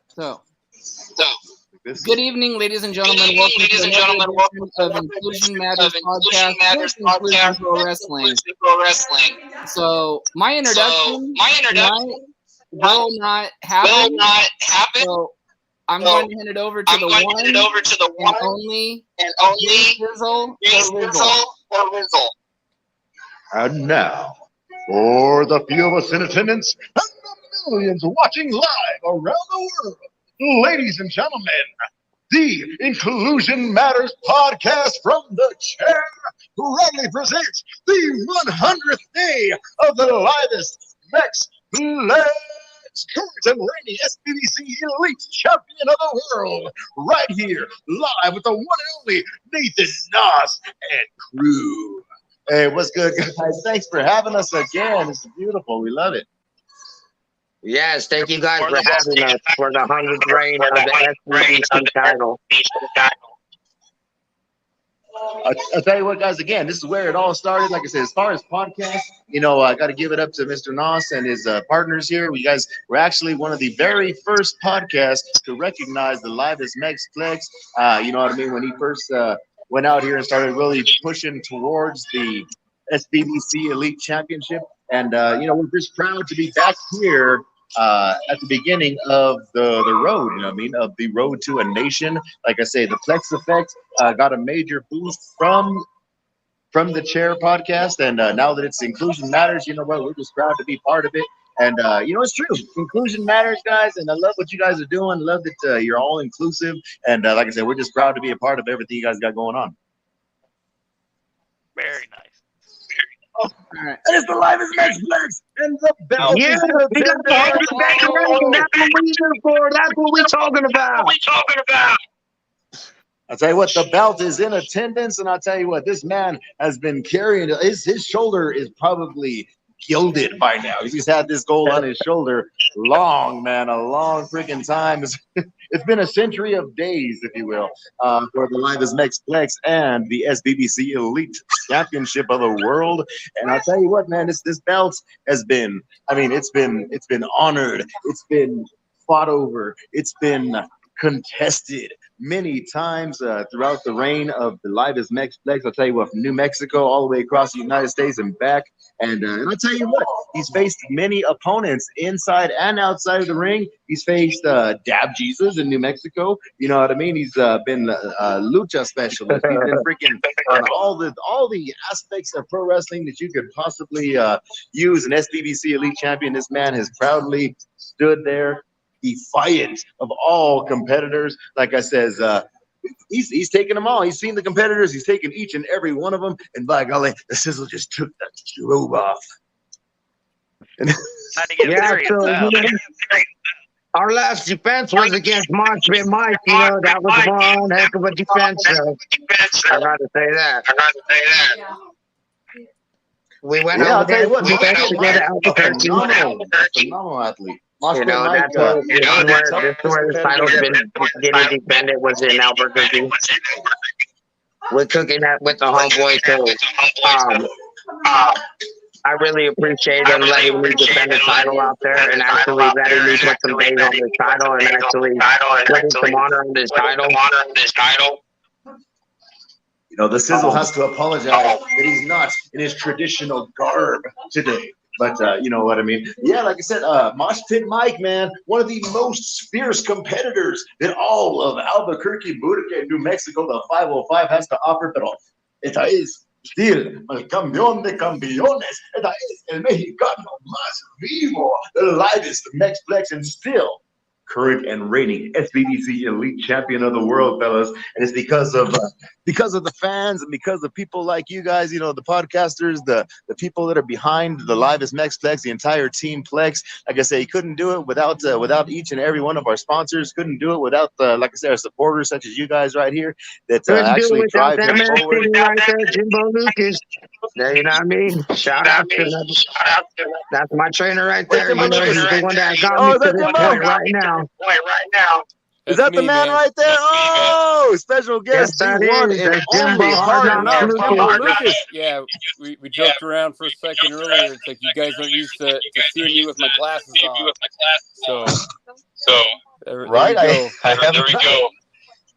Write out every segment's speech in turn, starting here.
So, good evening, ladies and gentlemen. Welcome to another edition of Inclusion Matters podcast with Inclusion Pro Wrestling. So, my introduction tonight will not happen. So, I'm going to hand it over to the one and only Sizzle or Rizzle. And now, for the few of us in attendance and the millions watching live around the world, ladies and gentlemen, the Inclusion Matters podcast from the chair proudly presents the 100th day of the livest Plexx current and reigning SBBC Elite Champion of the world, right here, live with the one and only Nathan Nos and crew. Hey, what's good, guys? Thanks for having us again. It's beautiful. We love it. Yes, thank you guys for having us for the 100th reign of the SBBC title. I'll tell you what, guys, again, this is where it all started. Like I said, as far as podcasts, I got to give it up to Mr. Nos and his partners here. We guys were actually one of the very first podcasts to recognize the livest Plexx. You know what I mean? When he first went out here and started really pushing towards the SBBC Elite Championship. And, we're just proud to be back here at the beginning of the road, of the road to a nation. Like I say, the Plexx Effect got a major boost from the Chair podcast. And now that it's Inclusion Matters, we're just proud to be part of it. And, it's true. Inclusion matters, guys. And I love what you guys are doing. Love that you're all inclusive. And like I said, we're just proud to be a part of everything you guys got going on. Very nice. All right. And it's the livest Plexx and the belt. Yeah, we got the 100th back around. That's what we're here for. That's what we're talking about. I'll tell you what, the belt is in attendance, and I'll tell you what, this man has been carrying his shoulder is probably gilded by now. He's had this gold on his shoulder a long freaking time. It's been a century of days, if you will, for the livest Plexx and the SBBC Elite Championship of the world. And I'll tell you what, man, this belt has been, it's been honored, it's been fought over, it's been contested many times throughout the reign of the livest Plexx. I'll tell you what, from New Mexico all the way across the United States and back. And I'll tell you what, he's faced many opponents inside and outside of the ring. He's faced Dab Jesus in New Mexico. You know what I mean? He's been a lucha specialist. He's been freaking on all the aspects of pro wrestling that you could possibly use. An SBBC Elite Champion. This man has proudly stood there, defiant of all competitors. Like I says, he's taken them all. He's seen the competitors. He's taken each and every one of them. And by golly, the Sizzle just took the robe off. And our last defense was against Mosh Pit Mike. That was one heck of a defense. I got to say that. We went out there. We went to get Albuquerque. Phenomenal athlete. That's where the title's been getting defended was in Albuquerque. We're cooking that with the homeboy too. I really appreciate him letting me defend the title out there and actually letting me put some days on the title and actually putting some honor on this title. The Sizzle has to apologize that he's not in his traditional garb today. But you know what I mean? Yeah, like I said, Mosh Pit Mike, man, one of the most fierce competitors that all of Albuquerque, Burque, New Mexico, the 505 has to offer. Pero esta es still el campeón de campeones. Esta es el mexicano más vivo, the livest Plexx, and still current and reigning SBBC Elite Champion of the world, fellas. And it's because of the fans and because of people like you guys, the podcasters, the people that are behind the livest Plexx, the entire team Plexx. Like I say, you couldn't do it without each and every one of our sponsors. Couldn't do it without like I said, our supporters such as you guys right here that actually drive them forward. Right there, Jimbo Lucas. You know what I mean? Shout out to them. That's my trainer right there. He's the one that got me to this point right now. Is that the man right there? Oh, special guest, Yes, the that one is. and That's only Jimbo Hard Hard Knocks Knocks Jimbo Lucas. Lucas. Yeah, we joked around for a second earlier. It's like you guys aren't used to seeing me with my glasses on. So there Right? we go.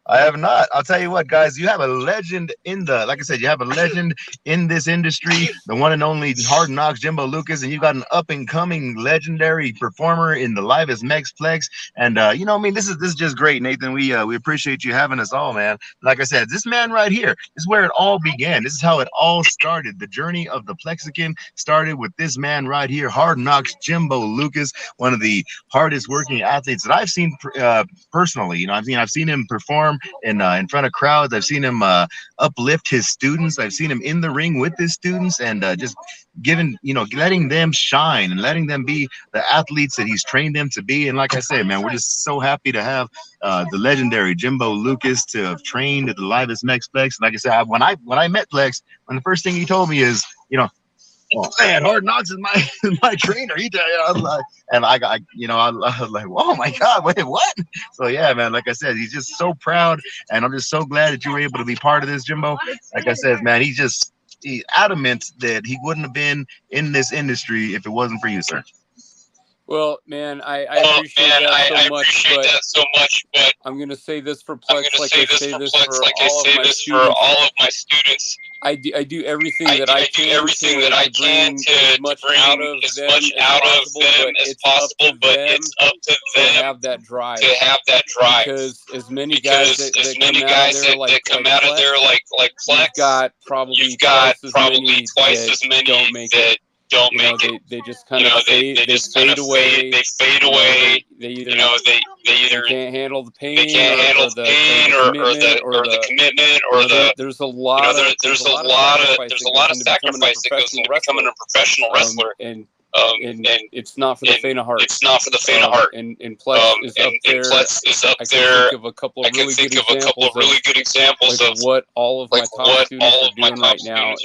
I have not. I'll tell you what, guys, you have a legend like I said, you have a legend in this industry, the one and only Hard Knocks Jimbo Lucas, and you got an up and coming legendary performer in the Live as Plex. And you know, I mean, this is just great, Nathan. We appreciate you having us all, man. Like I said, this man right here is where it all began. This is how it all started. The journey of the Plexican started with this man right here, Hard Knocks Jimbo Lucas, one of the hardest working athletes that I've seen personally. You know, I've seen him perform in front of crowds. I've seen him uplift his students. I've seen him in the ring with his students and just letting them shine and letting them be the athletes that he's trained them to be. And like I said, man, we're just so happy to have the legendary Jimbo Lucas to have trained at the Live as Plex. Like I said, when I met Plex, the first thing he told me is, oh man, Hard Knocks is my trainer. I was like, I was like, oh my God, wait, what? So yeah, man, like I said, he's just so proud, and I'm just so glad that you were able to be part of this, Jimbo. Like I said, man, he's adamant that he wouldn't have been in this industry if it wasn't for you, sir. Well, man, I appreciate that so much, but I'm going to say this for Plex, like I say this for all of my students. I do everything that I can to bring as much out of them as possible, but it's up to them to have that drive. Because as many guys that come out of there like Plex, you've got probably twice as many don't make it. They just kind of fade away. They either can't handle the pain, or the commitment, or there's a lot of sacrifice that goes into becoming a professional wrestler. And it's not for the faint of heart. And Plex is up there. I can think of a couple of really good examples of what all of my top students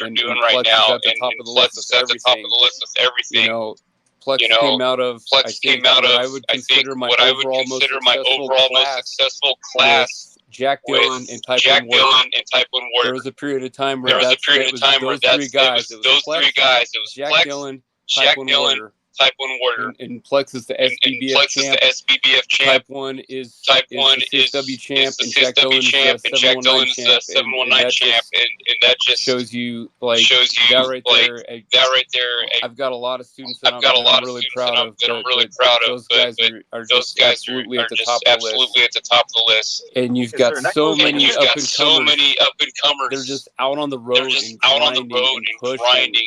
are doing right now. And Plex is at the top of the list with everything. Plex came out of what I would consider my overall most successful class. Jack Dillon and Type 1 Warrior. There was a period of time where it was those three guys. It was Jack Dillon, Type 1 Warrior. And Plex is the SBBF champ. Type 1 is the CSW champ, and Jack Dillon is the 719 champ. And that just shows you that right there. I've got a lot of students that I'm really proud of. Those guys are just absolutely at the top of the list. And you've got so many up and comers. They're just out on the road and grinding and pushing.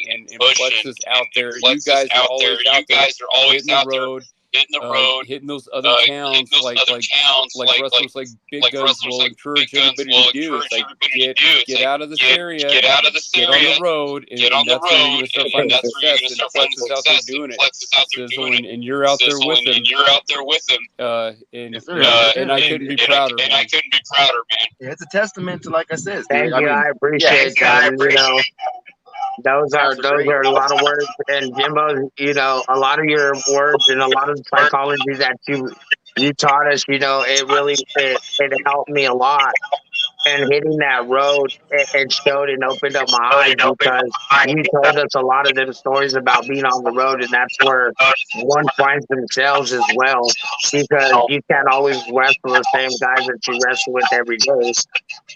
And Plex is out there. You guys are always out there hitting the road, hitting those other towns, like wrestlers like Big Guns will encourage everybody to do. It's like get out of this area, get on the road, and that's where you're gonna start finding success. And Plex is out there doing it, Sizzle, and you're out there with him. And I couldn't be prouder, man. Yeah, it's a testament to, like I said. Thank you. I appreciate that. Those are a lot of words, and Jimbo, a lot of your words and a lot of the psychology that you taught us, it really it helped me a lot. And hitting that road, it showed and opened up my eyes, because you told us a lot of them stories about being on the road, and that's where one finds themselves as well, because you can't always wrestle the same guys that you wrestle with every day.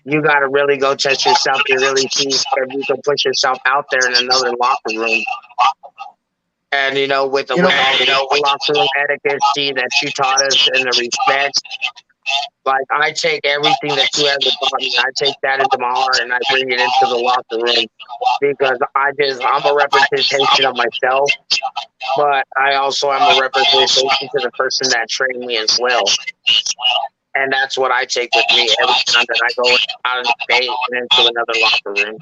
You got to really go test yourself to really see if you can push yourself out there in another locker room. And, with the locker room etiquette that you taught us and the respect, like, I take everything that you ever taught me, I take that into my heart and I bring it into the locker room, because I'm a representation of myself, but I also am a representation to the person that trained me as well. And that's what I take with me every time that I go out of the state and into another locker room.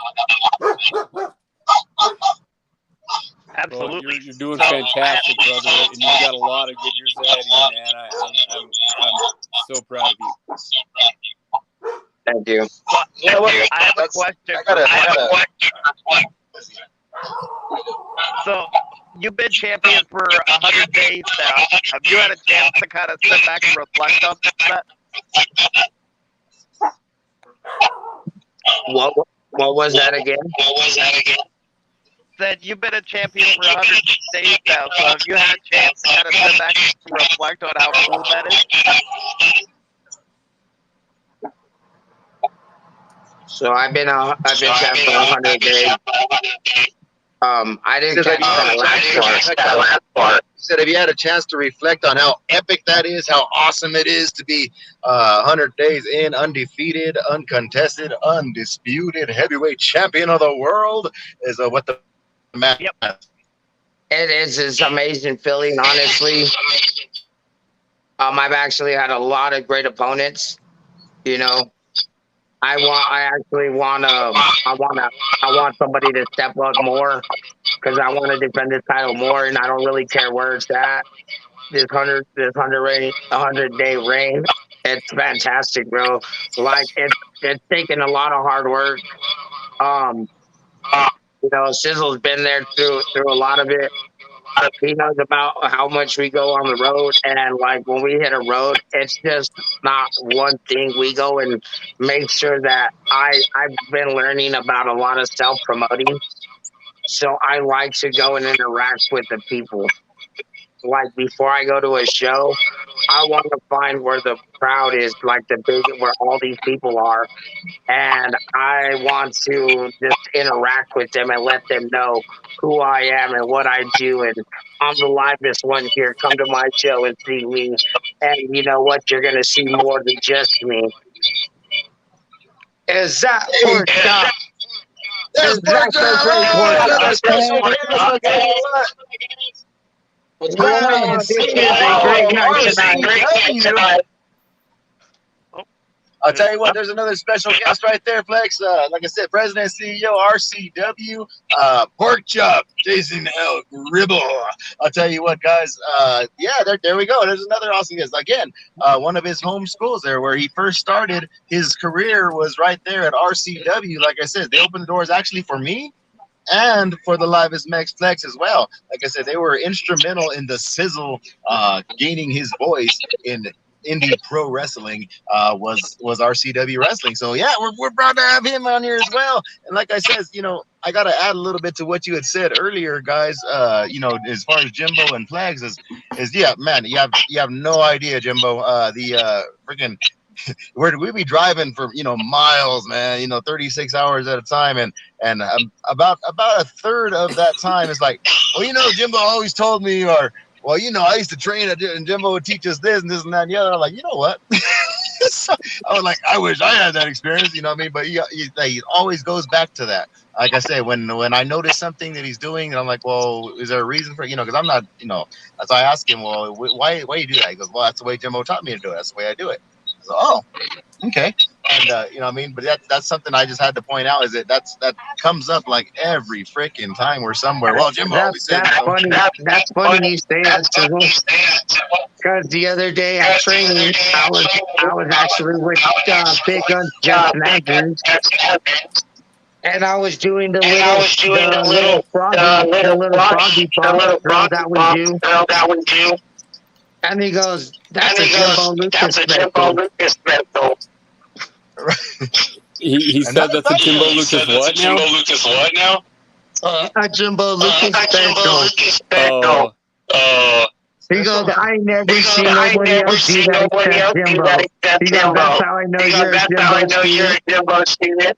Absolutely. Well, you're doing fantastic, brother, and you've got a lot of good years ahead of you, man. I'm so proud of you. Thank you. Well, you know what? I have a question. So, you've been champion for 100 days now. Have you had a chance to kind of sit back and reflect on that? What was that again? That you've been a champion for 100 days now, so have you had a chance to kind of sit back and reflect on how cool that is? So I've been champ for 100 days. I didn't catch that last part. He said, have you had a chance to reflect on how epic that is, how awesome it is to be 100 days in, undefeated, uncontested, undisputed heavyweight champion of the world? Is what the man. Yep. It is. It's an amazing feeling, honestly. I've actually had a lot of great opponents. You know, I want somebody to step up more because I want to defend this title more, and I don't really care where it's at. This 100 day reign, it's fantastic, bro. Like it's taken a lot of hard work. You know, Sizzle's been there through a lot of it. He knows about how much we go on the road, and like when we hit a road, it's just not one thing. We go and make sure that I've been learning about a lot of self-promoting, so I like to go and interact with the people. Like before I go to a show, I want to find where the crowd is, like where all these people are, and I want to just interact with them and let them know who I am and what I do. And I'm the livest one here. Come to my show and see me. And you know what? You're going to see more than just me. Is that pork chop? Is that what's going on? This is a great night tonight. I'll tell you what, there's another special guest right there, Plex. Like I said, President and CEO, RCW, Pork Chop, Jason L. Gribble. I'll tell you what, guys. There we go. There's another awesome guest. Again, one of his home schools there where he first started his career was right there at RCW. Like I said, they opened the doors actually for me and for the livest Plex as well. Like I said, they were instrumental in the Sizzle gaining his voice in indie pro wrestling was RCW wrestling. So yeah, we're proud to have him on here as well. And like I said, you know, I got to add a little bit to what you had said earlier, guys. You know, as far as Jimbo and Plex is yeah, man, you have no idea, Jimbo. The freaking we be driving for, you know, miles, man, you know, 36 hours at a time, and about a third of that time is like, well, you know, Jimbo always told me, or well, you know, I used to train and Jimbo would teach us this and this and that and the other. I'm like, you know what? So I was like, I wish I had that experience, you know what I mean? But he always goes back to that. Like I say, when I notice something that he's doing, and I'm like, well, is there a reason for, you know, because I'm not, you know, so I ask him, well, why you do that? He goes, well, that's the way Jimbo taught me to do it. That's the way I do it. So, oh, okay. And you know what I mean? But that's something I just had to point out, is that comes up like every freaking time we're somewhere. Well, Jimbo always said that's funny. That's funny you say that, because the other day at training, I was actually with Big Guns Justin Andrews, and I was doing the little froggy bump that we do. And he goes, that's a Jimbo Lucas special. He said that's a Jimbo Lucas what now? A Jimbo Lucas special. He goes, I ain't never seen nobody else do that except Jimbo. He goes, that's how I know you're a Jimbo student.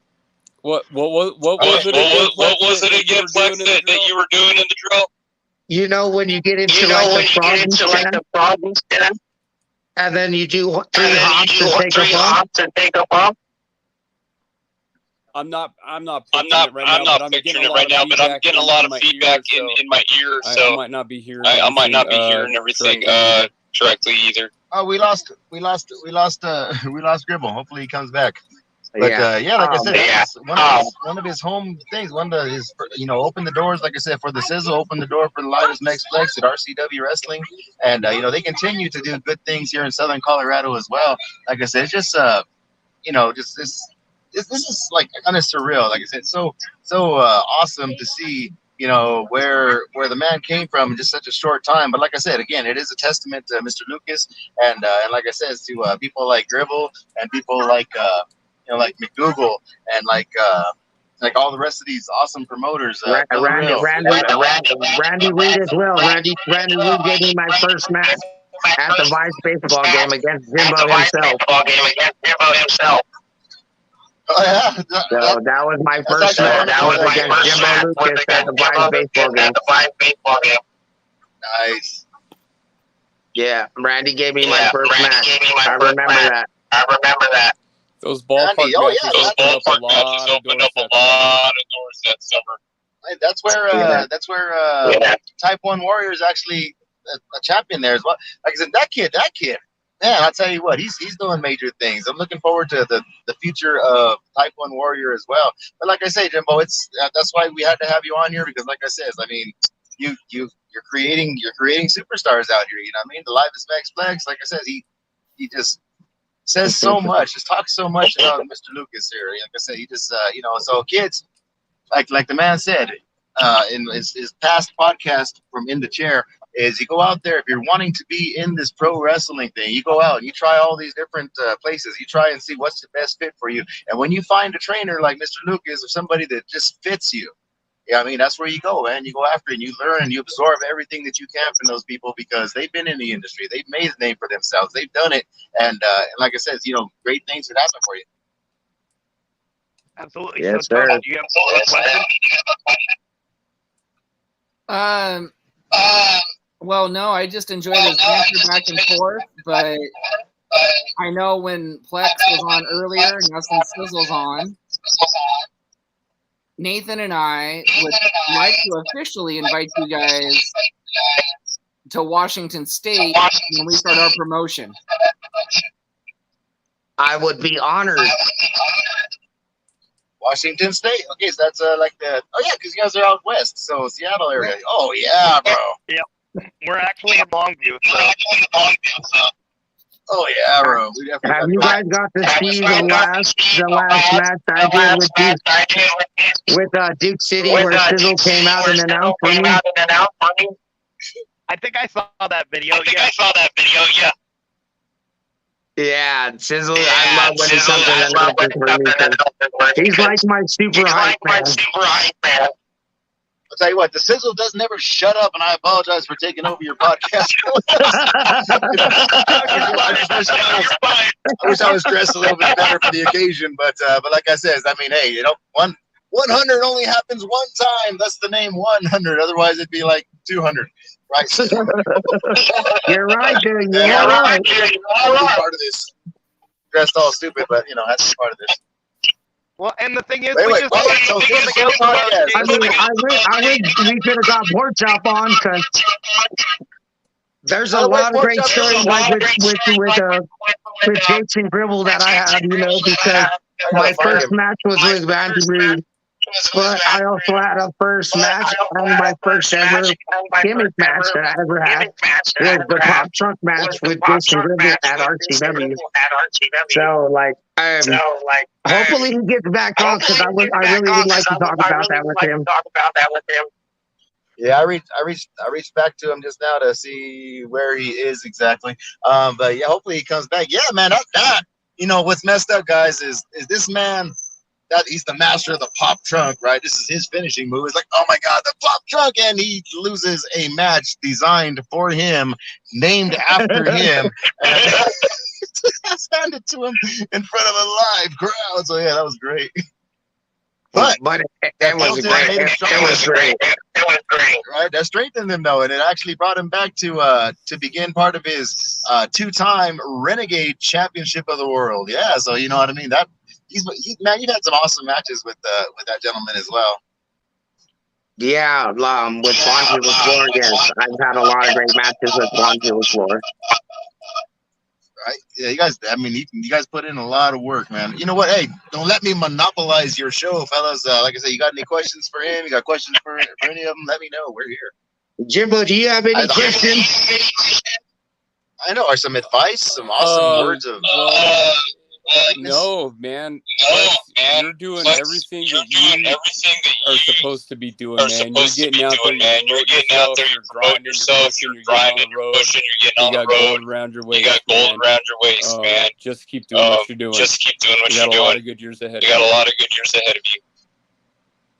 What was it again, Plex, that you were doing in the drill? You know, when you get into the froggy stand, and then you do three hops and take a bump. I'm not picturing it right now, but I'm getting a lot of feedback in my ear, so I might not be hearing. I might not be hearing everything correctly either. Oh, we lost Gribble. Hopefully he comes back. But yeah, like I said, that's one of his home things. One of his, you know, open the doors, like I said, for the Sizzle, open the door for the livest Plex at RCW Wrestling, and you know, they continue to do good things here in Southern Colorado as well. Like I said, it's just you know, just this is like kind of surreal. Like I said, so awesome to see, you know, where the man came from in just such a short time. But like I said, again, it is a testament to Mr. Lucas and like I said, to people like Gribble and people like you know, like McDougal and like all the rest of these awesome promoters. Randy Reed as well. Randy Reed gave me my first match at the Vice baseball game against Jimbo himself. Oh yeah, So that was my first match. That was against Jimbo Lucas at the Vice baseball game. Nice. Yeah, Randy gave me my first match. I remember that. Those ballpark Randy, matches opened up a lot of doors that summer. Right, that's where Type 1 Warrior is actually a champion there as well. Like I said, that kid, man, I'll tell you what, he's doing major things. I'm looking forward to the future of Type 1 Warrior as well. But like I say, Jimbo, that's why we had to have you on here, because like I said, I mean, you're creating superstars out here. You know what I mean? The presents-Plexx, like I said, he just says so much, just talks so much about Mr. Lucas here. Like I said, he just you know, so kids, like the man said in his past podcast from In the Chair, is you go out there, if you're wanting to be in this pro wrestling thing, you go out and you try all these different places. You try and see what's the best fit for you. And when you find a trainer like Mr. Lucas or somebody that just fits you, yeah, I mean, that's where you go, man. You go after it and you learn and you absorb everything that you can from those people, because they've been in the industry. They've made a name for themselves. They've done it. And like I said, you know, great things could happen for you. Absolutely. Yes, so, sir. Tony, do you have a question? Well, no, I just enjoyed his banter back and forth, but I know when Plex was on earlier, now since Sizzle's on, Nathan and I would like to officially invite you guys to Washington State when we start our promotion. I would be honored. Washington State. Okay, so that's like the because you guys are out west, so Seattle area. Oh yeah, bro. Yep. We're actually in Longview, so. Oh yeah, bro. We definitely Have you guys got to see the last match I did with Duke City, where Sizzle came out and announced for me? I think I saw that video. Yeah, Sizzle. I love when he's something that he's like my super hype man. I'll tell you what, the Sizzle does never shut up, and I apologize for taking over your podcast. I wish I was dressed a little bit better for the occasion, but like I said, I mean, hey, you know, 100 only happens one time. That's the name 100. Otherwise, it'd be like 200, right? You're right, dude. You're right. Part of this, dressed all stupid, but you know, that's part of this. Well, and the thing is, I wish we could have got pork chop on, because there's a lot of great stories like with Jason Gribble that I have, you know, because my first match was with Randy Reed. But I also had a first match, and my first ever gimmick match that I ever had was the Pop Trunk match with Jason Gribble at RCW. So, hopefully he gets back on, because I really would like to talk about that with him. Yeah, I reached back to him just now to see where he is exactly. But yeah, hopefully he comes back. Yeah, man, that you know what's messed up, guys, is this man. That he's the master of the Pop Trunk, right? This is his finishing move. It's like, oh my God, the Pop Trunk, and he loses a match designed for him, named after him, and that's handed to him in front of a live crowd. So yeah, that was great. But it was great. Right, that strengthened him though, and it actually brought him back to begin part of his 2-time Renegade Championship of the World. Yeah, so you know what I mean. Man, you've had some awesome matches with that gentleman as well. Yeah, with Bonji LaFleur, yes. I've had a lot of great matches with Bonji LaFleur. Right? Yeah, you guys put in a lot of work, man. You know what? Hey, don't let me monopolize your show, fellas. Like I said, you got any questions for him? You got questions for any of them? Let me know. We're here. Jimbo, do you have any questions? I know, or some advice, some awesome words of. No, man. You're doing everything that you are supposed to be doing, man. You're getting out there, you're promoting yourself, you're grinding, you're pushing, you're getting on the road. You got gold around your waist, man. Just keep doing what you're doing. You got a lot of good years ahead of you.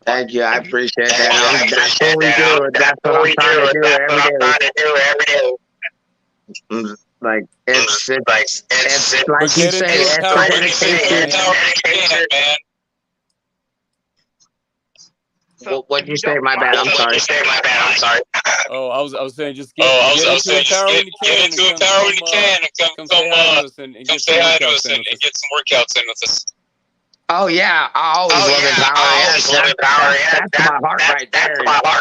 Thank you. I appreciate that. That's what we do. That's what I'm trying to do every day. Like it's like you say, it's dedication, man. What'd you say? My bad. I'm sorry. Oh, I was saying just get into a tower when you can and come say hi to us and get some workouts in with us. Oh yeah, I always love it, power. That's my heart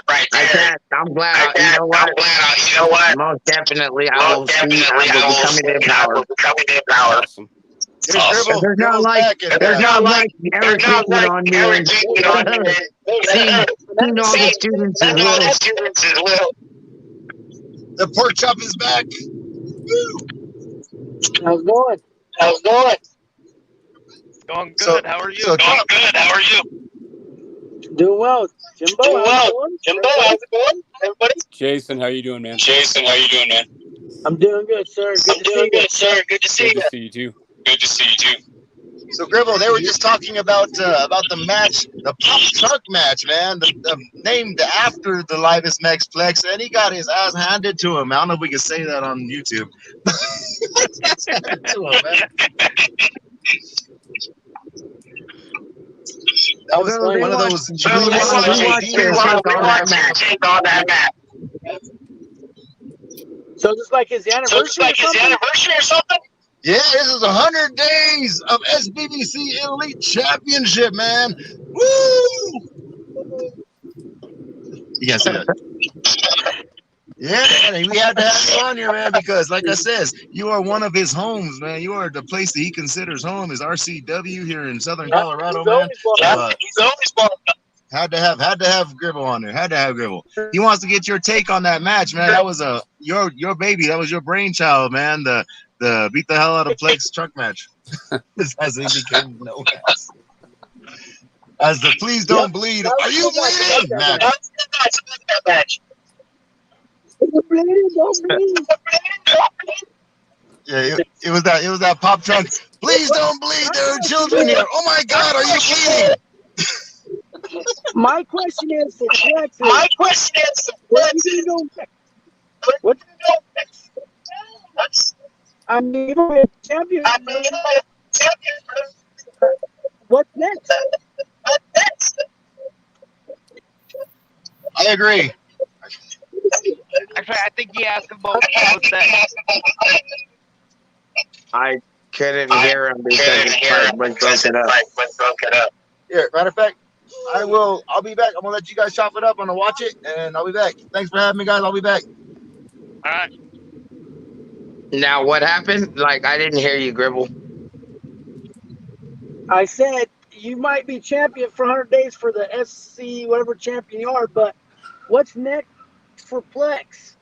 right there. I'm glad. You know what? Most definitely, I will be becoming the power. Awesome. There's not like Eric on me. Seeing all the students as well. The pork chop is back. How's it going? Going good. How are you? Doing well. Jimbo, how's it going? Everybody? Jason, how you doing, man? I'm doing good, sir. Good to see you too. So Gribble, they were just talking about the match, the pop truck match, man, named after the livest Plex, and he got his ass handed to him. I don't know if we can say that on YouTube. Handed to him, man. That was one of those. So this is like his anniversary or something? Yeah, this is 100 days of SBBC Elite Championship, man. Woo! You guys see that? Yeah, man, we had to have you on here, man, because like I says, you are one of his homes, man. You are the place that he considers home is RCW here in Southern Colorado, man. Had to have Gribble on there. Had to have Gribble. He wants to get your take on that match, man. That was your baby. That was your brainchild, man. The beat the hell out of Plex truck match. As he became no ass. As the please don't bleed. Are you bleeding? Match. Yeah, it was that pop truck. Please don't bleed. There are children here. Oh my God, are you bleeding? My question is for Plex. What? I mean, you're a champion. What's next? I agree. Actually, I think he asked about what's next. I couldn't hear him because it was broken up. Here, matter of fact, I'll be back. I'm gonna let you guys chop it up. I'm gonna watch it, and I'll be back. Thanks for having me, guys. I'll be back. All right. Now, what happened? Like, I didn't hear you, Gribble. I said you might be champion for 100 days for the SC, whatever champion you are, but what's next for Plex?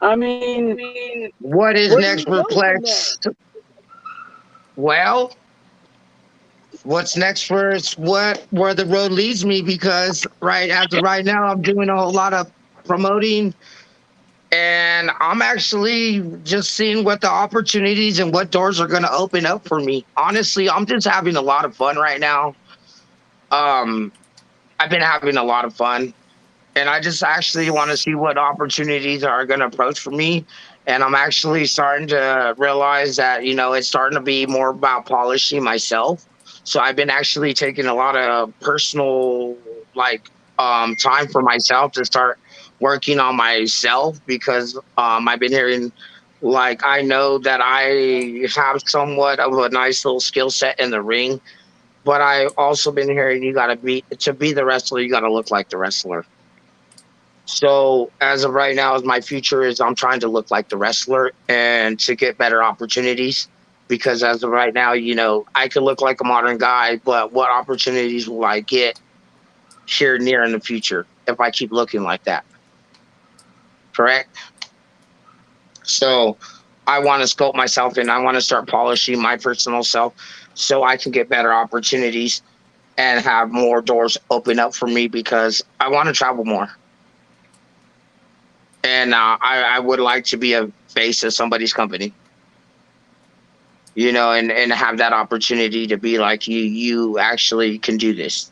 I mean, what is next for Plex? Well, what's next for us? Where the road leads me, because right now I'm doing a whole lot of promoting, and I'm actually just seeing what the opportunities and what doors are going to open up for me. Honestly, I'm just having a lot of fun right now. I've been having a lot of fun, and I just actually want to see what opportunities are going to approach for me. And I'm actually starting to realize that, it's starting to be more about polishing myself. So I've been actually taking a lot of personal, time for myself to start working on myself, because I've been hearing, I know that I have somewhat of a nice little skill set in the ring, but I also been hearing to be the wrestler, you got to look like the wrestler. So as of right now, my future is I'm trying to look like the wrestler and to get better opportunities, because as of right now, I could look like a modern guy, but what opportunities will I get here near in the future if I keep looking like that? Correct? So I want to sculpt myself and I want to start polishing my personal self so I can get better opportunities and have more doors open up for me because I want to travel more. And I would like to be a face of somebody's company, and have that opportunity to be like, you actually can do this.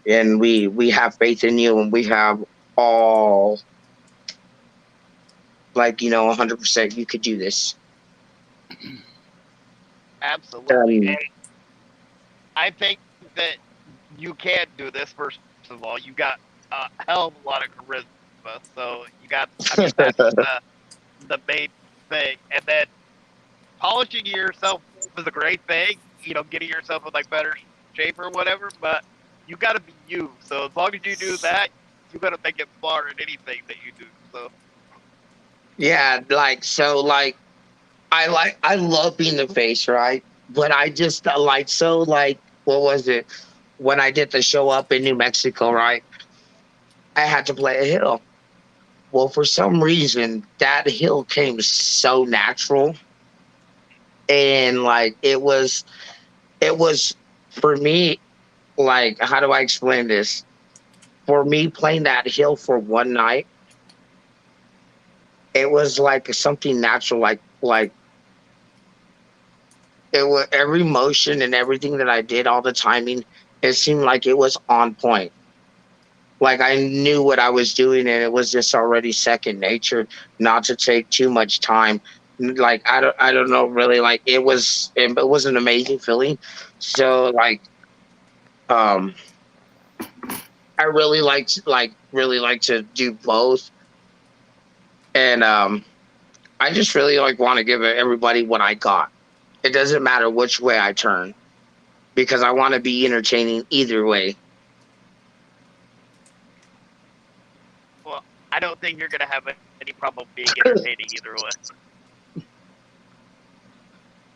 And we have faith in you and we have all, like, 100% you could do this. Absolutely. And I think that you can do this. First of all, you got a hell of a lot of charisma, so you got. I mean, that's the main thing. And then polishing yourself is a great thing. Getting yourself in like better shape or whatever. But you got to be you. So as long as you do that, you got to make it far in anything that you do. So. Yeah, I love being the face, right? But I just what was it? When I did the show up in New Mexico, right? I had to play a hill. Well, for some reason, that hill came so natural. And like it was for me, like, how do I explain this? For me playing that hill for one night, it was like something natural, like it was every motion and everything that I did, all the timing, it seemed like it was on point. Like I knew what I was doing and it was just already second nature, not to take too much time. Like I don't know really, like it was an amazing feeling. So like um I really like to do both. And I just really like want to give everybody what I got. It doesn't matter which way I turn because I want to be entertaining either way. Well, I don't think you're gonna have any problem being entertaining either way.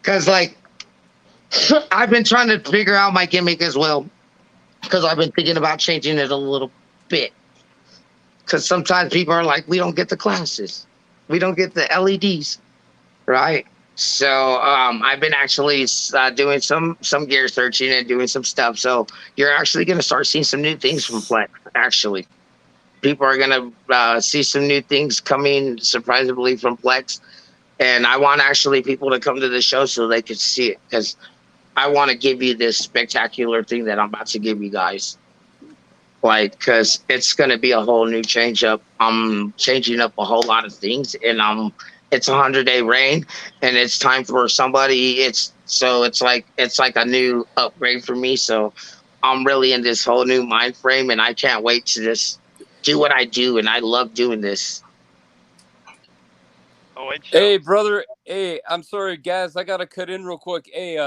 Because like I've been trying to figure out my gimmick as well. Because I've been thinking about changing it a little bit. Because sometimes people are like, we don't get the classes, we don't get the LEDs, right? So I've been actually doing some gear searching and doing some stuff. So you're actually going to start seeing some new things from Plex. Actually, people are going to see some new things coming surprisingly from Plex, and I want actually people to come to the show so they can see it because I want to give you this spectacular thing that I'm about to give you guys. Like, because it's going to be a whole new change up. I'm changing up a whole lot of things, and it's a 100-day reign, and it's time for somebody. It's like a new upgrade for me. So I'm really in this whole new mind frame, and I can't wait to just do what I do, and I love doing this. Oh, it shows. Hey, brother. Hey, I'm sorry, guys. I gotta cut in real quick. Hey,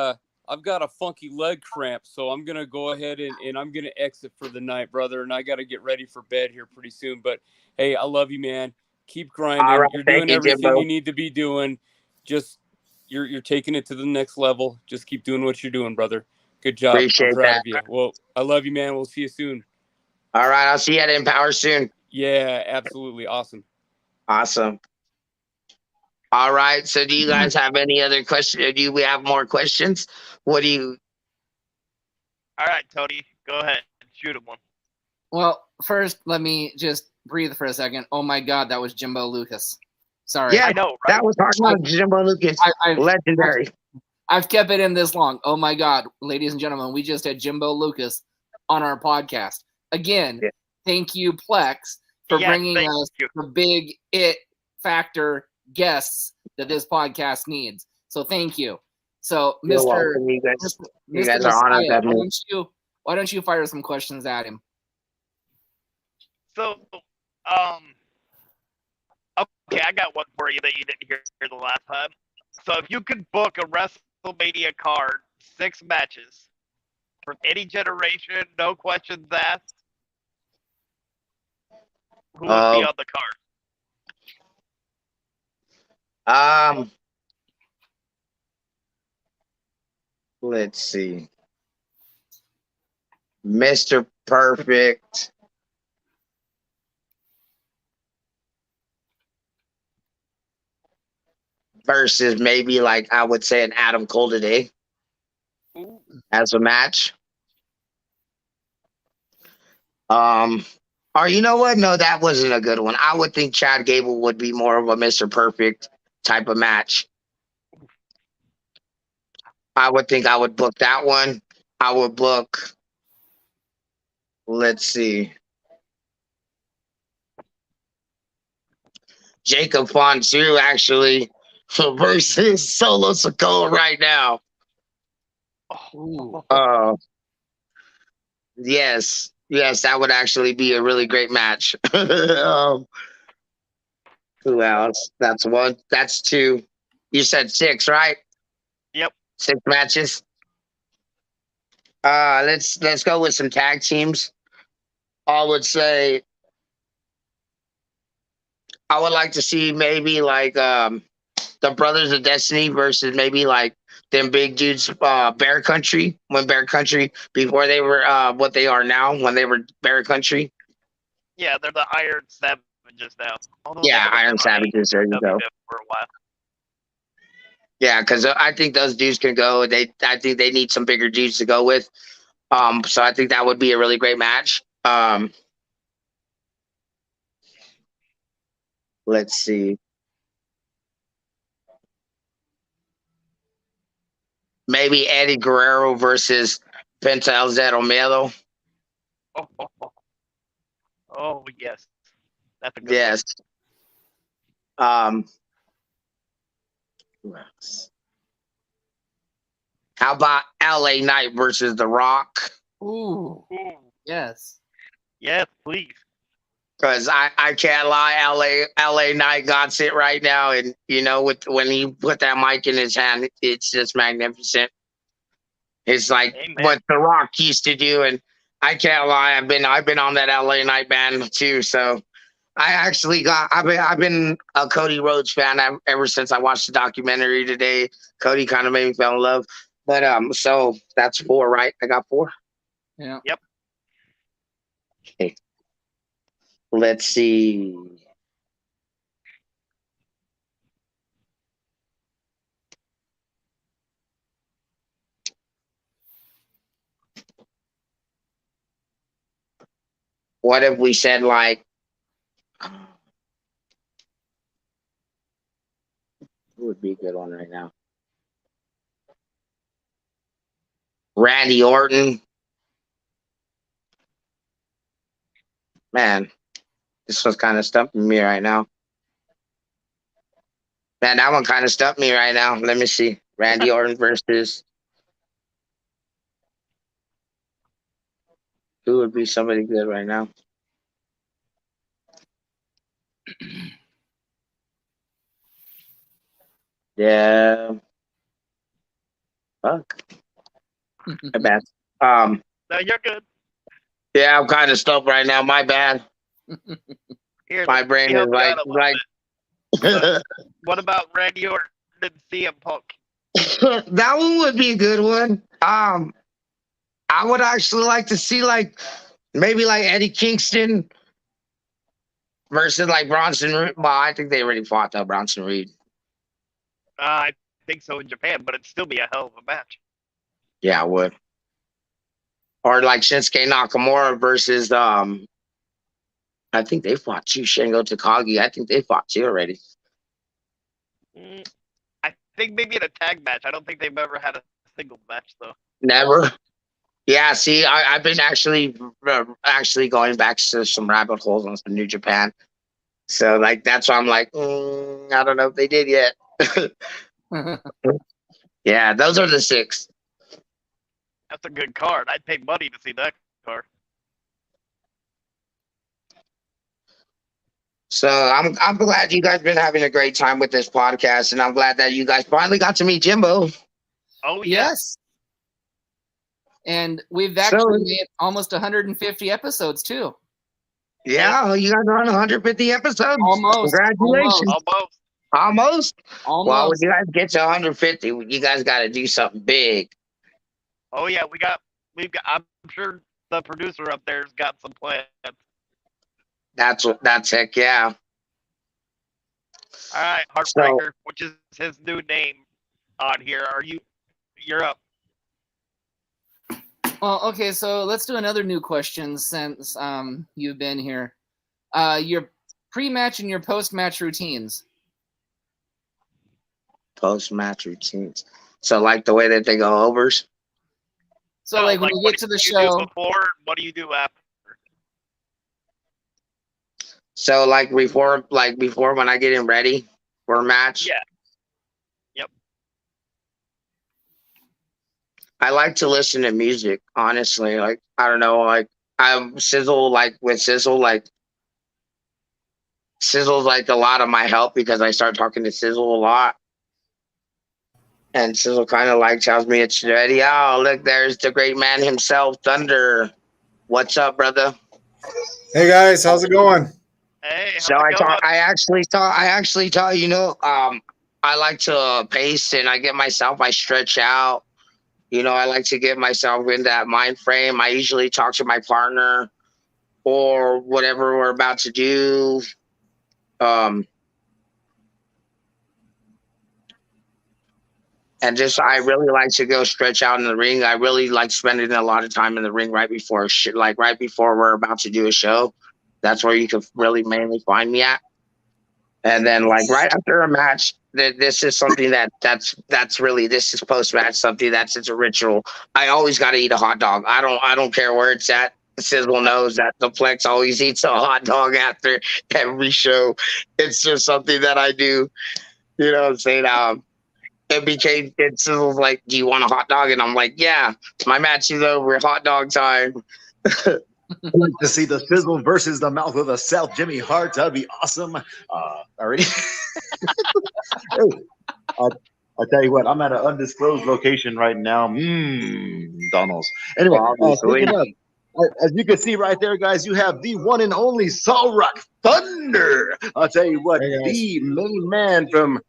I've got a funky leg cramp, so I'm gonna go ahead and I'm gonna exit for the night, brother. And I gotta get ready for bed here pretty soon. But hey, I love you, man. Keep grinding. All right, You're thank doing you, everything Jimbo. you need to be doing. Just you're taking it to the next level. Just keep doing what you're doing, brother. Good job. Appreciate I'm proud that. of you. Well, I love you, man. We'll see you soon. All right, I'll see you at Empower soon. Yeah, absolutely. Awesome. Awesome. All right. So, do you guys have any other questions? Do we have more questions? What do you? All right, Tony, go ahead, shoot him one. Well, first, let me just breathe for a second. Oh my God, that was Jimbo Lucas. Sorry. Yeah, I know, right? that was hard. Jimbo Lucas, legendary. I've kept it in this long. Oh my God, ladies and gentlemen, we just had Jimbo Lucas on our podcast. Again, Thank you, Plex, for bringing us the big it factor guests that this podcast needs. So thank you. So, You're Mr. welcome, you guys are honored to have me. Why don't you fire some questions at him? So, okay, I got one for you that you didn't hear the last time. So, if you could book a WrestleMania card, 6 matches from any generation, no questions asked, who would be on the card? Let's see. Mr. Perfect. versus maybe like I would say an Adam Cole today as a match. Or you know what? No, that wasn't a good one. I would think Chad Gable would be more of a Mr. Perfect type of match. I would think I would book that one. I would book, let's see, Jacob Fonsue actually versus Solo Sikoa right now. Ooh. Yes, that would actually be a really great match. Who else? That's one. That's two. You said 6, right? Yep. 6 matches. Let's go with some tag teams. I would say I would like to see maybe like the Brothers of Destiny versus maybe like them big dudes, Bear Country, when Bear Country before they were what they are now, when they were Bear Country. Yeah, they're the Iron Savages now. Although Yeah, Iron Savages. There you go. For a while. Yeah, because I think those dudes can go. I think they need some bigger dudes to go with. So I think that would be a really great match. Let's see. Maybe Eddie Guerrero versus Penta El Zero Miedo. Oh, yes. That's a good Yes. Who else? How about LA Knight versus The Rock? Ooh. Yes. Yes, please. Because I can't lie, LA Knight got it right now, and you know, when he put that mic in his hand, it's just magnificent. It's like what The Rock used to do, and I can't lie, I've been on that LA Knight band too. So I've been a Cody Rhodes fan ever since I watched the documentary today. Cody kind of made me fall in love. But so that's 4, right? I got 4. Yeah. Yep. Okay. Let's see. What if we said like, who would be a good one right now? Randy Orton. Man, this one's kind of stumping me right now. Man, that one kind of stumped me right now. Let me see. Randy Orton versus who would be somebody good right now? Yeah. Fuck. My bad. No, you're good. Yeah, I'm kind of stumped right now. My bad. Here, My brain is like. What about Randy Orton and CM Punk? That one would be a good one. I would actually like to see like maybe like Eddie Kingston versus like Bronson Reed. Well, I think they already fought though, Bronson Reed. I think so in Japan, but it'd still be a hell of a match. Yeah, I would. Or like Shinsuke Nakamura versus I think they fought too. Shingo Takagi. I think they fought too already. I think maybe in a tag match. I don't think they've ever had a singles match though. Never. Yeah, see, I've been actually going back to some rabbit holes on some New Japan. So like that's why I'm like, I don't know if they did yet. Yeah, those are the 6. That's a good card. I'd pay money to see that card. So I'm glad you guys been having a great time with this podcast, and I'm glad that you guys finally got to meet Jimbo. Oh yes. And we've actually made almost 150 episodes too. Yeah, you guys are on 150 episodes. Almost. Congratulations. Almost. Well, when you guys get to 150, you guys got to do something big. Oh yeah, we've got. I'm sure the producer up there's got some plans. That's heck yeah. All right, Heartbreaker, which is his new name on here. You're up. Well, okay, so let's do another new question since you've been here. Your pre-match and your post-match routines. Post-match routines. So like the way that they go overs. So like when you get to the show. Before, what do you do after? So like before when I get in ready for a match. Yeah. Yep. I like to listen to music, honestly. Like, I don't know, like Sizzle's like a lot of my help because I start talking to Sizzle a lot. And Sizzle kind of like tells me it's ready. Oh, look, there's the great man himself, Thunder. What's up, brother? Hey guys, how's it going? Hey, So I actually thought, you know, I like to pace and I stretch out. You know, I like to get myself in that mind frame. I usually talk to my partner or whatever we're about to do. And just, I really like to go stretch out in the ring. I really like spending a lot of time in the ring right before we're about to do a show. That's where you can really mainly find me at. And then like right after a match, this is something that's this is post-match something it's a ritual. I always got to eat a hot dog. I don't care where it's at. Sizzle knows that the Plex always eats a hot dog after every show. It's just something that I do. You know what I'm saying? Sizzle's like, do you want a hot dog? And I'm like, yeah, my match is over. Hot dog time. I'd like to see the Sizzle versus the Mouth of the South, Jimmy Hart. That'd be awesome. Already. Hey, I'll tell you what, I'm at an undisclosed location right now. Donald's. Anyway, speaking of, as you can see right there, guys, you have the one and only Sol Rock Thunder. I'll tell you what, the main man from,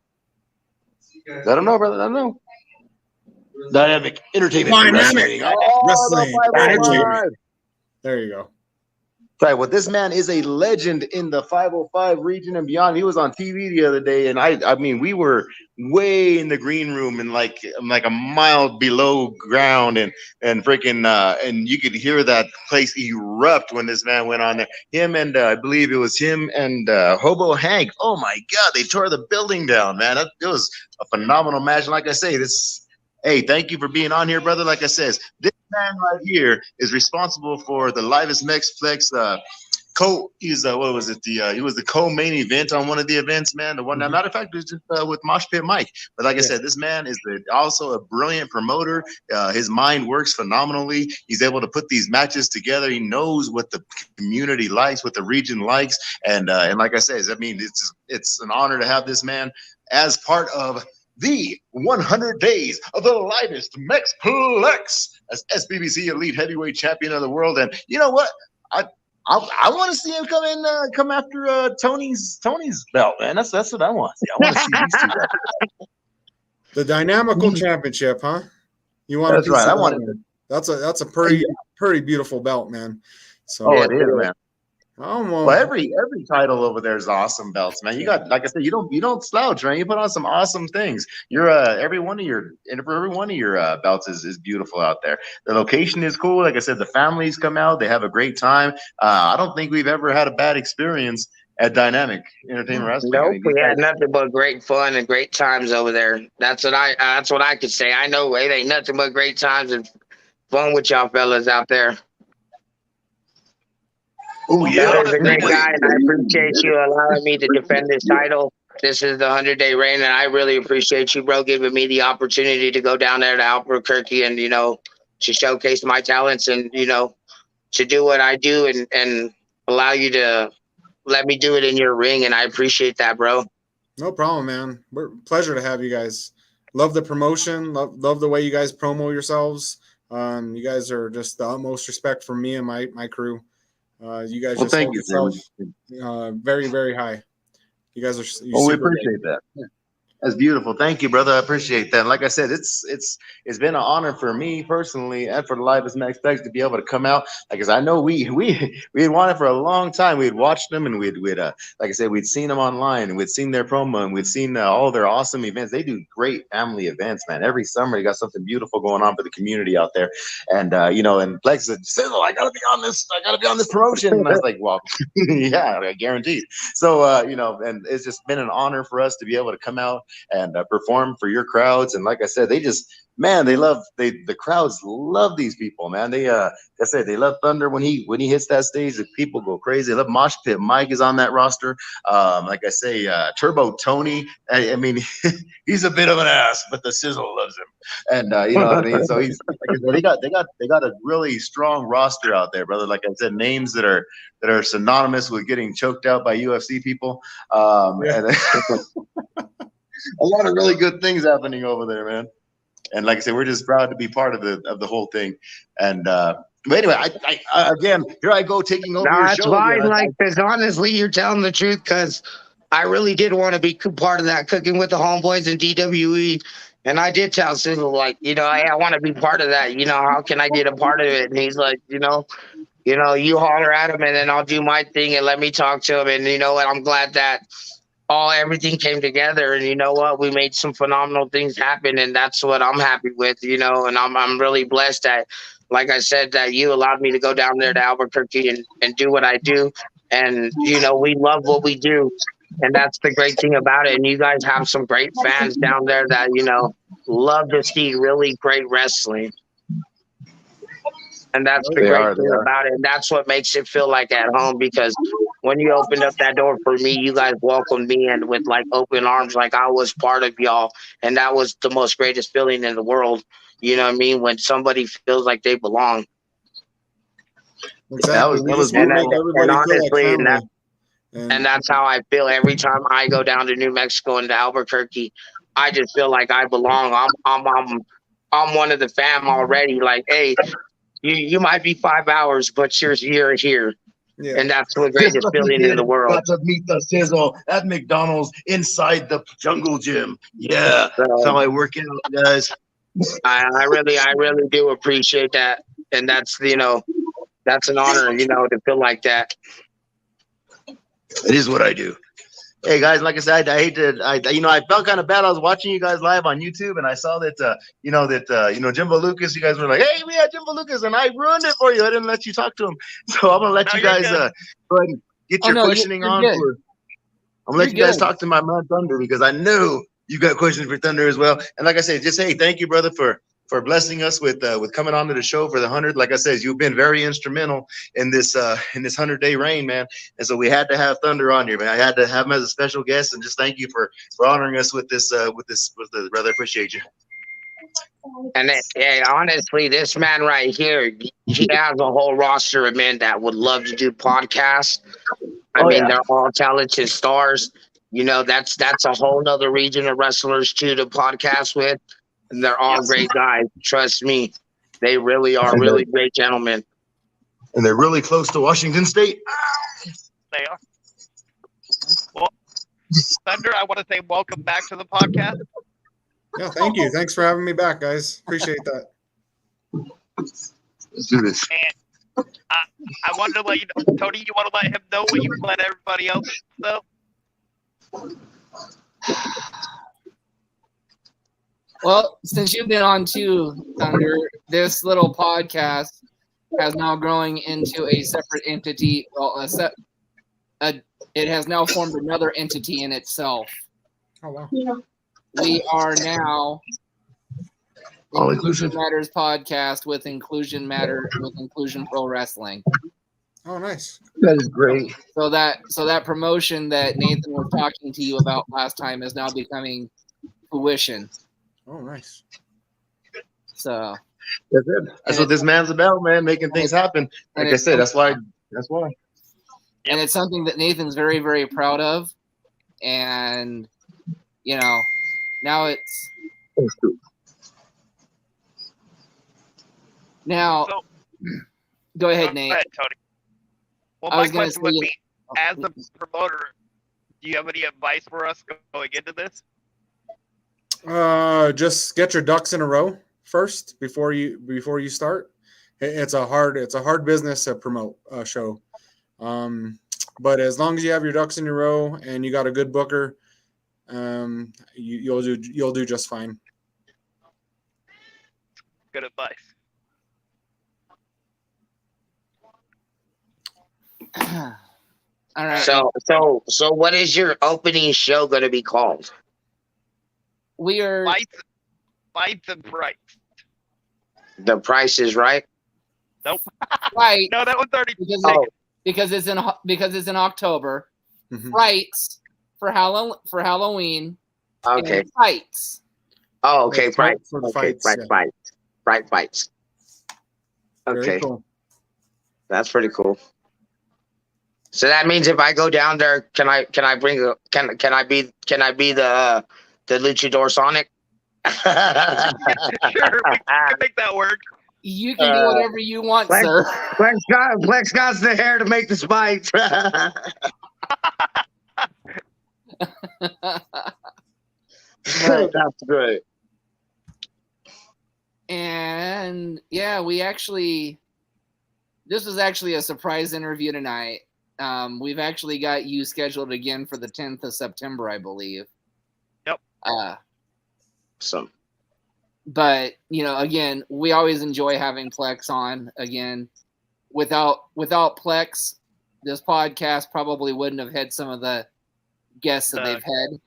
I don't know, brother, I don't know. Dynamic Entertainment. Dynamic Wrestling. Entertainment. There you go. Right. Well, this man is a legend in the 505 region and beyond. He was on TV the other day, and I mean, we were way in the green room and like a mile below ground, and freaking and you could hear that place erupt when this man went on there. Him and I believe it was him and Hobo Hank. Oh my God, they tore the building down, man. It was a phenomenal match. And like I say, hey, thank you for being on here, brother. Like I says, this man right here is responsible for the Livest Plex. He was the co-main event on one of the events, man. The one, matter of fact, it was just with Mosh Pit Mike. But like I said, this man is also a brilliant promoter. His mind works phenomenally. He's able to put these matches together. He knows what the community likes, what the region likes, and like I said, I mean, it's an honor to have this man as part of the 100 days of the Livest Plex as SBBC Elite Heavyweight Champion of the World. And you know what? I want to see him come after Tony's belt, man. That's what I want to see. I want to see these two guys. The Dynamical Championship, huh? You want? That's right. I want it. That's a pretty beautiful belt, man. So it is, man. Well, every title over there is awesome belts, man. You got, like I said, you don't slouch, man. You put on some awesome things. You're every one of your belts is beautiful out there. The location is cool. Like I said, the families come out, they have a great time. I don't think we've ever had a bad experience at Dynamic Entertainment Wrestling. Nope, we had nothing but great fun and great times over there. That's what I could say. I know it ain't nothing but great times and fun with y'all fellas out there. Oh yeah, That is a great guy, and I appreciate you allowing me to defend this title. This is the 100-day reign, and I really appreciate you, bro, giving me the opportunity to go down there to Albuquerque and to showcase my talents and to do what I do and allow you to let me do it in your ring, and I appreciate that, bro. No problem, man. Pleasure to have you guys. Love the promotion. Love the way you guys promo yourselves. You guys are just the utmost respect for me and my crew. You guys just hold yourself very, very high. You guys are. We appreciate that. That's beautiful. Thank you, brother. I appreciate that. Like I said, it's been an honor for me personally and for the Live as Max Specs to be able to come out. Because I know we had wanted for a long time. We had watched them and we'd like I said, we'd seen them online and we'd seen their promo and we'd seen all their awesome events. They do great family events, man. Every summer they got something beautiful going on for the community out there. And and Plex said, Sizzle, I gotta be on this. I gotta be on this promotion. And I was like, well, yeah, I guaranteed. So and it's just been an honor for us to be able to come out and perform for your crowds. And like I said, the crowds love these people, man. Like I said, they love Thunder when he hits that stage. The people go crazy. They love Mosh Pit. Mike is on that roster. Like I say, Turbo Tony. I mean, he's a bit of an ass, but the Sizzle loves him. And you know what I mean. So he's they got a really strong roster out there, brother. Like I said, names that are synonymous with getting choked out by UFC people. And a lot of really good things happening over there, man. And like I said, we're just proud to be part of the whole thing. And but anyway, I again, here I go taking over your show. That's fine. Like, because honestly, you're telling the truth. Because I really did want to be part of that Cooking with the Homeboys and DWE. And I did tell Sizzle, like, hey, I want to be part of that. How can I get a part of it? And he's like, you holler at him, and then I'll do my thing, and let me talk to him. And you know what? I'm glad that everything came together, and you know what, we made some phenomenal things happen, and that's what I'm happy with, and I'm really blessed that, like I said, that you allowed me to go down there to Albuquerque and do what I do. And we love what we do, and that's the great thing about it. And you guys have some great fans down there that love to see really great wrestling. And that's the great thing about it. And that's what makes it feel like at home, because when you opened up that door for me, you guys welcomed me in with like open arms, like I was part of y'all. And that was the most greatest feeling in the world. You know what I mean? When somebody feels like they belong. Exactly. And that's how I feel every time I go down to New Mexico and to Albuquerque. I just feel like I belong. I'm one of the fam already. Like, hey, you might be 5 hours, but you're here. Yeah. And that's the greatest feeling in the world. Got to meet the Sizzle at McDonald's inside the jungle gym. Yeah, that's how I work out, guys. I really do appreciate that. And that's, that's an honor, to feel like that. It is what I do. Hey guys, like I said, I felt kind of bad. I was watching you guys live on YouTube, and I saw that, Jimbo Lucas. You guys were like, "Hey, we had Jimbo Lucas," and I ruined it for you. I didn't let you talk to him, so I'm gonna let you guys go ahead and get your questioning on. I'm gonna let you guys talk to my man Thunder, because I know you got questions for Thunder as well. And like I said, just hey, thank you, brother, for blessing us with coming on to the show for the 100. Like I said, you've been very instrumental in this 100-day reign, man. And so we had to have Thunder on here, man. I had to have him as a special guest, and just thank you for honoring us with this brother. Appreciate you. And honestly, this man right here, he has a whole roster of men that would love to do podcasts. I mean, they're all talented stars. That's a whole nother region of wrestlers too to podcast with. And they're all great guys. Trust me. They really are really great gentlemen. And they're really close to Washington State. They are. Well, Thunder, I want to say welcome back to the podcast. Yeah, thank you. Thanks for having me back, guys. Appreciate that. Let's do this. And I wanted to let you know, Tony, you want to let him know what you let everybody else know? Well, since you've been on too, Thunder, this little podcast has now growing into a separate entity. Well, it has now formed another entity in itself. Oh, wow. We are now All Inclusion Inclusion Matters podcast with Inclusion Pro Wrestling. Oh, nice. That is great. So that promotion that Nathan was talking to you about last time is now becoming fruition. Oh, nice. So that's it. That's what this man's about, man. Making things happen. Like I said, that's why. And it's something that Nathan's very, very proud of. And now it's now. So, go ahead, Nate. Go ahead, Tony. Well, my question would be, as a promoter, do you have any advice for us going into this? Just get your ducks in a row first before you start. It's a hard business to promote a show. But as long as you have your ducks in a row and you got a good booker, you'll do just fine. Good advice. All right. So what is your opening show going to be called? We are Fights and Price. The Price is Right. Nope. right No, that was already because it's in October. Mhm. Frights for Halloween. Okay. And fights. Oh, okay. It's Fight. for the Okay. fights, yeah. Fights. Very Okay. cool. That's pretty cool. So that means if I go down there, can I be the Luchador Sonic? Sure, we can make that work. You can do whatever you want, sir. Plex got the hair to make the spikes. That's great. And yeah, this was actually a surprise interview tonight. We've actually got you scheduled again for the 10th of September, I believe. Yep. But again, we always enjoy having Plex on. Again, without Plex, this podcast probably wouldn't have had some of the guests that they've had.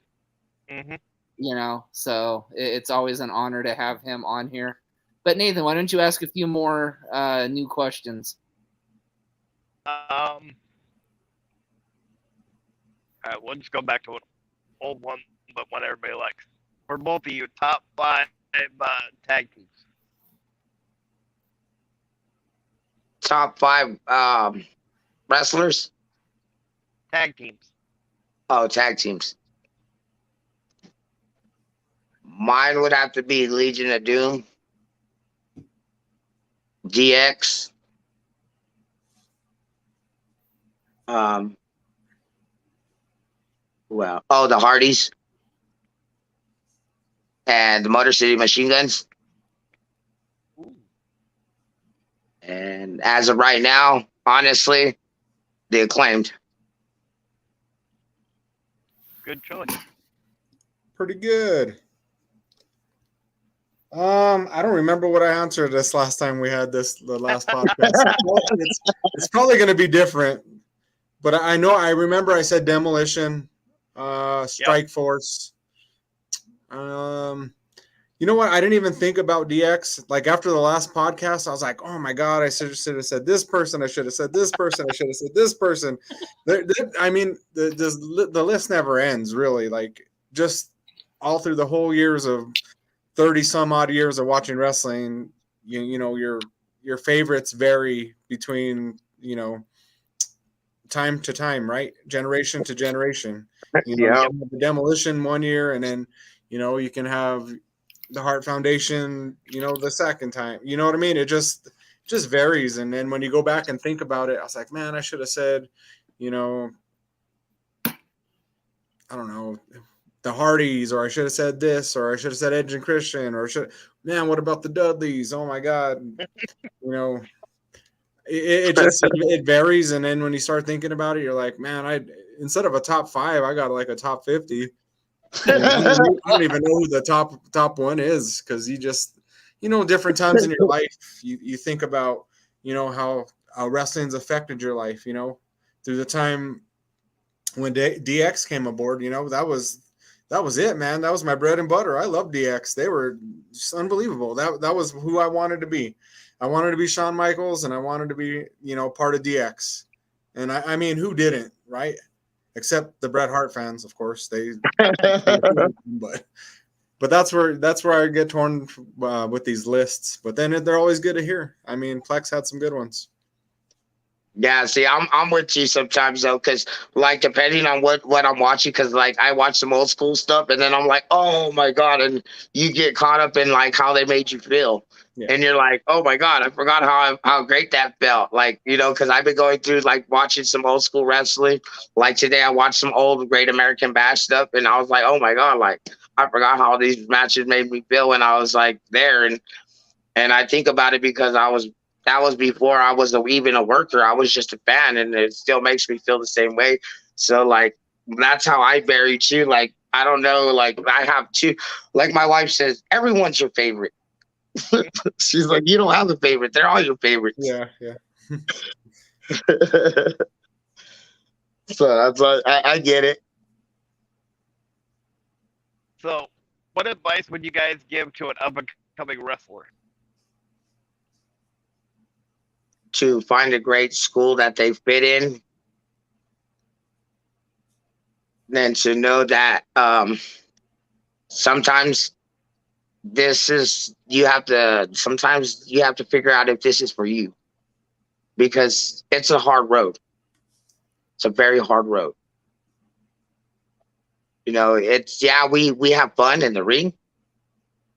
Mm-hmm. So it's always an honor to have him on here. But Nathan, why don't you ask a few more new questions? All right, we'll just go back to an old one, but one everybody likes. For both of you, top 5 tag teams. Top 5 wrestlers? Tag teams. Oh, tag teams. Mine would have to be Legion of Doom, DX, the Hardys, and the Motor City Machine Guns. And as of right now, honestly, the Acclaimed. Good choice. Pretty good. I don't remember what I answered this last time we had the last podcast. It's probably going to be different, but I remember I said Demolition, Strike Force. You know what? I didn't even think about DX. Like after the last podcast, I was like, oh my God, I should have said this person. I should have said this person. I should have said this person. I mean, the list never ends, really. Like just all through the whole years of 30 some odd years of watching wrestling, you know, your favorites vary between, time to time, right? Generation to generation. You have the Demolition one year, and then, you can have the Hart Foundation, the second time. You know what I mean? It just varies. And then when you go back and think about it, I was like, man, I should have said, I don't know, the Hardys, or I should have said this, or I should have said Edge and Christian, or what about the Dudleys? Oh my God. It varies. And then when you start thinking about it, you're like, man, instead of a top 5, I got like a top 50. I don't even know who the top one is, because you just, different times in your life, you think about, how wrestling's affected your life, through the time when DX came aboard, that was it, man. That was my bread and butter. I love DX. They were just unbelievable. That was who I wanted to be. I wanted to be Shawn Michaels, and I wanted to be, part of DX. And I mean, who didn't, right? Except the Bret Hart fans, of course. But that's where I get torn with these lists. But then they're always good to hear. I mean, Plex had some good ones. Yeah, see, I'm with you sometimes though, because like depending on what I'm watching, because like I watch some old school stuff, and then I'm like, oh my god, and you get caught up in like how they made you feel, Yeah. and you're like, oh my god, I forgot how great that felt, like because I've been going through like watching some old school wrestling. Like today, I watched some old Great American Bash stuff, and I was like, oh my god, like I forgot how these matches made me feel when I was like there, and I think about it because that was before I was even a worker. I was just a fan, and it still makes me feel the same way. So like that's how I vary too. Like I don't know, like I have two. Like my wife says, everyone's your favorite. She's like, you don't have a favorite; they're all your favorites. Yeah, yeah. So that's why I get it. So, what advice would you guys give to an up and coming wrestler? To find a great school that they fit in, and to know that sometimes sometimes you have to figure out if this is for you, because it's a hard road. It's a very hard road. It's we have fun in the ring,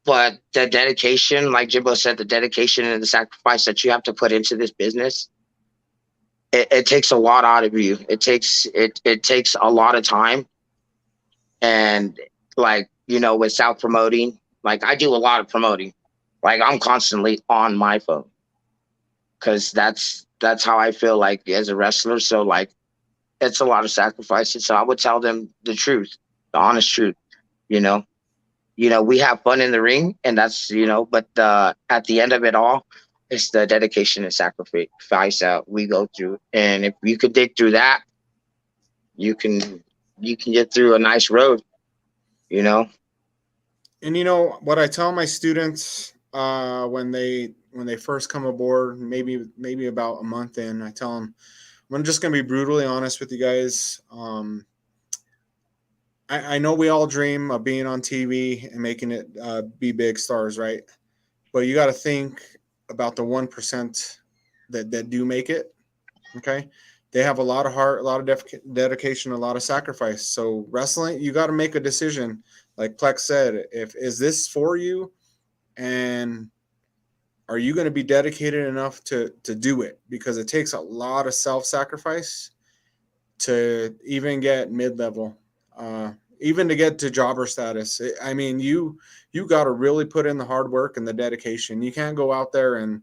but the dedication, like Jimbo said, the dedication and the sacrifice that you have to put into this business, it takes a lot out of you. It takes a lot of time, and like with self promoting, like I do a lot of promoting. Like I'm constantly on my phone because that's how I feel like as a wrestler. So like it's a lot of sacrifices. So I would tell them the truth, the honest truth. You know, we have fun in the ring, and that's but at the end of it all, it's the dedication and sacrifice that we go through. And if you could dig through that, you can get through a nice road. You know. And what I tell my students when they first come aboard, maybe about a month in, I tell them, I'm just going to be brutally honest with you guys. I know we all dream of being on TV and making it be big stars, right? But you got to think about the 1% that do make it. Okay, they have a lot of heart, a lot of dedication, a lot of sacrifice. So wrestling, you got to make a decision. Like Plex said, if is this for you, and are you going to be dedicated enough to do it? Because it takes a lot of self-sacrifice to even get mid-level, even to get to jobber status. I mean, you got to really put in the hard work and the dedication. You can't go out there and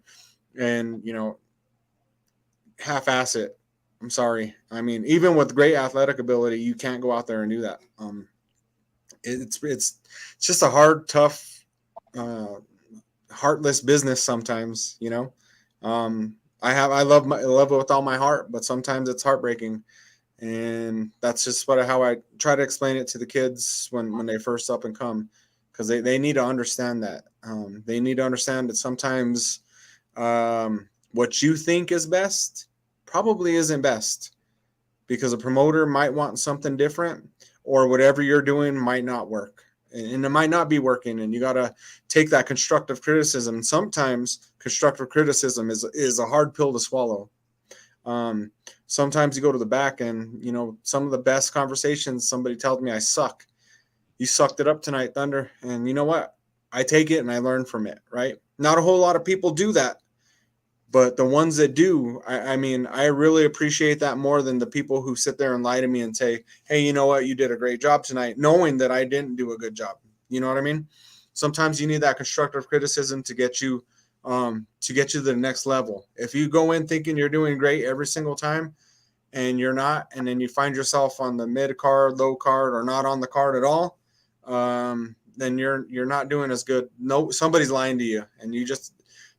half-ass it. I'm sorry. I mean, even with great athletic ability, you can't go out there and do that. It's just a hard, tough, heartless business sometimes. I love it with all my heart, but sometimes it's heartbreaking, and that's just how I try to explain it to the kids when they first up and come, because they need to understand that. They need to understand that sometimes what you think is best probably isn't best, because a promoter might want something different, or whatever you're doing might not work, and it might not be working, and you got to take that constructive criticism. Sometimes constructive criticism is a hard pill to swallow. Sometimes you go to the back, and some of the best conversations, somebody tells me I suck. You sucked it up tonight, Thunder. And you know what? I take it and I learn from it, right? Not a whole lot of people do that, but the ones that do, I mean, I really appreciate that more than the people who sit there and lie to me and say, hey, you know what? You did a great job tonight, knowing that I didn't do a good job. You know what I mean? Sometimes you need that constructive criticism to get you to the next level. If you go in thinking you're doing great every single time and you're not, and then you find yourself on the mid card, low card, or not on the card at all, then you're not doing as good. No, somebody's lying to you, and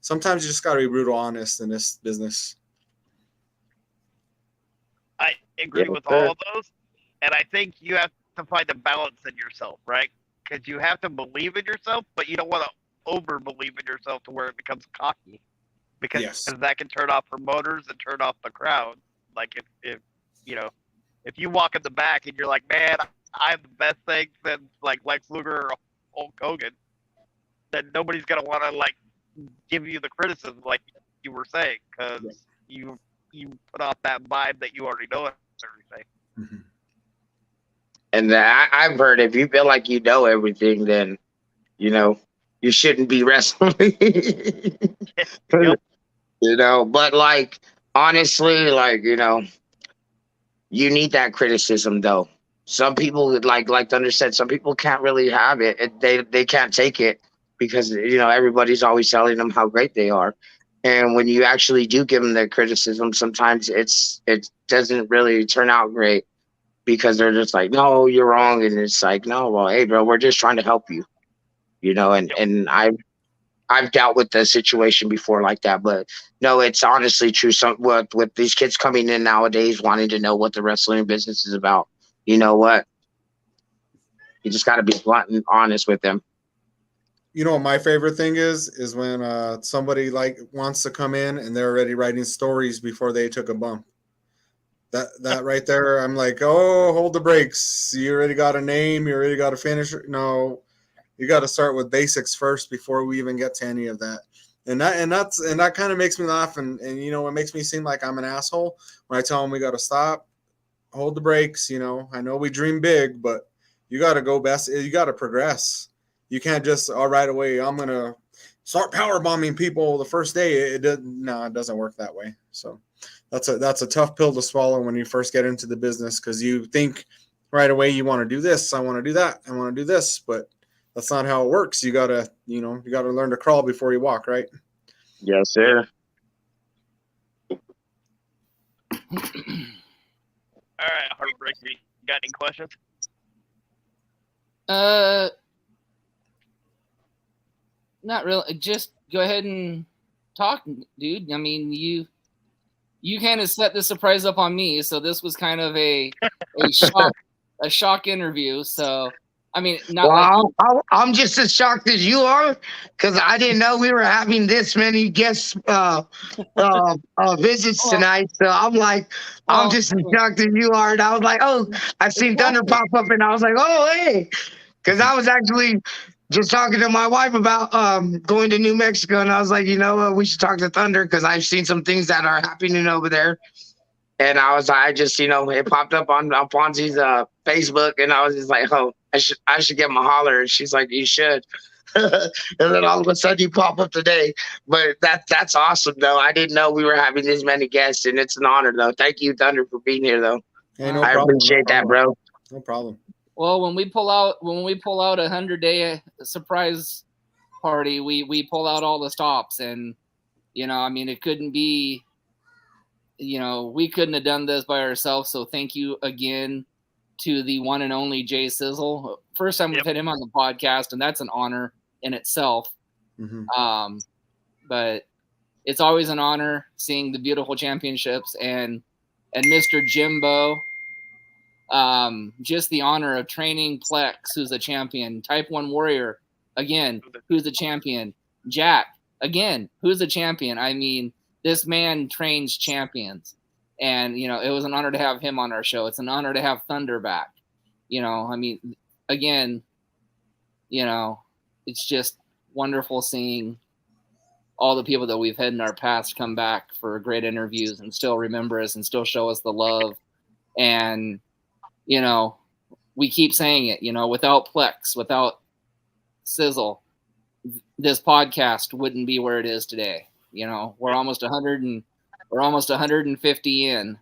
sometimes you just got to be brutal honest in this business. I agree with all of those, and I think you have to find a balance in yourself, right? Because you have to believe in yourself, but you don't want to over believe in yourself to where it becomes cocky, because that can turn off promoters and turn off the crowd. Like if you walk in the back and you're like, man, I'm the best thing since like Lex Luger or Hulk Hogan, then nobody's gonna want to like give you the criticism like you were saying, because you you put off that vibe that you already know everything. Mm-hmm. And I've heard if you feel like you know everything, then you shouldn't be wrestling. Yep. But like honestly, like you need that criticism though. Some people like Thunder said, some people can't really have it. They can't take it because everybody's always telling them how great they are. And when you actually do give them the criticism, sometimes it doesn't really turn out great because they're just like, no, you're wrong. And it's like, no, well, hey bro, we're just trying to help you. And I've dealt with the situation before like that, but no, it's honestly true. With these kids coming in nowadays wanting to know what the wrestling business is about, you know what? You just got to be blunt and honest with them. What my favorite thing is when somebody like wants to come in and they're already writing stories before they took a bump. That right there, I'm like, oh, hold the brakes. You already got a name. You already got a finisher. No, you got to start with basics first before we even get to any of that. And that kind of makes me laugh. And it makes me seem like I'm an asshole when I tell them we got to stop, hold the brakes. I know we dream big, but you got to go best. You got to progress. You can't just right away. I'm gonna start power bombing people the first day. It doesn't work that way. So that's a tough pill to swallow when you first get into the business because you think right away you want to do this, I want to do that, I want to do this, but that's not how it works. You gotta learn to crawl before you walk, right? Yes, sir. All right, Heartbreaker, you got any questions? Not really. Just go ahead and talk, dude. I mean, you kind of set the surprise up on me, so this was kind of a shock interview. So, I mean, I'm just as shocked as you are because I didn't know we were having this many guest visits tonight. So I'm like, I'm just as shocked as you are. And I was like, oh, I seen Thunder pop up, and I was like, oh, hey, because I was actually just talking to my wife about going to New Mexico, and I was like, you know what, we should talk to Thunder because I've seen some things that are happening over there. And I just, it popped up on Ponzi's Facebook, and I was just like, oh, I should give him a holler. And she's like, you should. And then all of a sudden you pop up today. But that's awesome, though. I didn't know we were having this many guests, and it's an honor, though. Thank you, Thunder, for being here, though. Hey, no I problem, appreciate that, bro. No problem. Well, when we pull out a 100-day surprise party, we pull out all the stops, and I mean, it couldn't be. We couldn't have done this by ourselves. So thank you again to the one and only Jay Sizzle. First time we've had him on the podcast, and that's an honor in itself. Mm-hmm. But it's always an honor seeing the beautiful championships and Mr. Jimbo. Just the honor of training Plex, who's a champion. Type 1 Warrior, again, who's a champion. Jack, again, who's a champion. I mean, this man trains champions. And, it was an honor to have him on our show. It's an honor to have Thunder back. I mean, again, it's just wonderful seeing all the people that we've had in our past come back for great interviews and still remember us and still show us the love. And, we keep saying it, without Plex, without Sizzle, this podcast wouldn't be where it is today. We're almost 150 in.